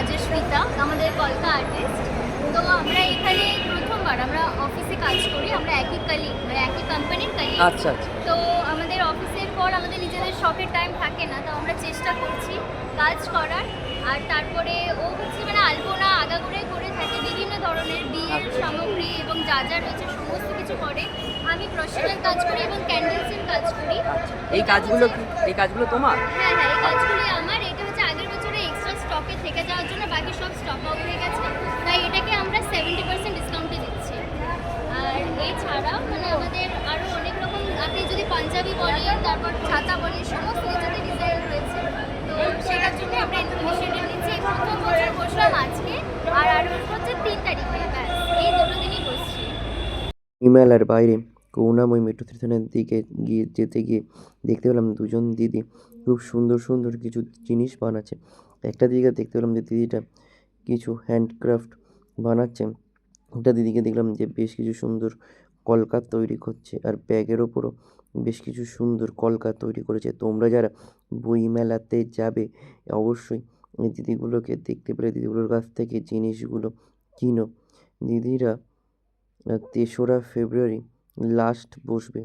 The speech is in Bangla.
রাজস্মিতা, আমাদের কলকা আর্টিস্ট। তো আমরা এখানে প্রথমবার আমরা অফিসে কাজ করি, আমরা একই কালিগ মানে একই কোম্পানির কালিগ। আচ্ছা আচ্ছা। তো আমাদের অফিসের পর আমাদের নিজেদের শখের টাইম থাকে না, তো আমরা চেষ্টা করছি কাজ করার। আর তারপরে ও হচ্ছে মানে আলপনা আগাগোড়াই করে থাকে, বিভিন্ন ধরনের বিয়ের আচ্ছা। সামগ্রী এবং যা যা রয়েছে সমস্ত কিছু করে। আমি প্রফেশনাল কাজ করি এবং ক্যান্ডেলসের কাজ করি। আচ্ছা, এই কাজগুলো কি এই কাজগুলো তোমার? হ্যাঁ হ্যাঁ, এই কাজগুলি আমার। এটা হচ্ছে আগের বছরে এক্সট্রা স্টকে থেকে যাওয়ার জন্য বাকি সব স্টক আউট হয়ে গেছে, তাই এটাকে আমরা 70% ডিসকাউন্টে দিচ্ছি। আর এছাড়াও মানে আমাদের আরও অনেক রকম, আপনি যদি পাঞ্জাবি বলেন, তারপর ছাতা বলেন, সমস্ত কিছুতে ডিজাইন রয়েছে। তো সেটার জন্য আমরা ইনফরমেশনটা নিচ্ছি। এই প্রথম বছর বসলাম আজকে, আর আরও হচ্ছে 3 তারিখে, ব্যাস এই দুটো দিনই বসছি। মেলার বাইরে করুণাময়ী মেট্রো স্টেশনের দিকে যেতে গিয়ে দেখতে পেলাম দুজন দিদি খুব সুন্দর সুন্দর কিছু জিনিস বানাচ্ছে। একটা দিদিকে দেখতে পেলাম যে দিদিটা কিছু হ্যান্ডক্রাফট বানাচ্ছে। একটা দিদিকে দেখলাম যে বেশ কিছু সুন্দর কলকা তৈরি করছে, আর ব্যাগের ওপরও বেশ কিছু সুন্দর কলকা তৈরি করেছে। তোমরা যারা বইমেলাতে যাবে অবশ্যই এই দিদিগুলোকে দেখতে পেলে দিদিগুলোর কাছ থেকে জিনিসগুলো কিনো। দিদিরা 3রা ফেব্রুয়ারি লাস্ট বসবে।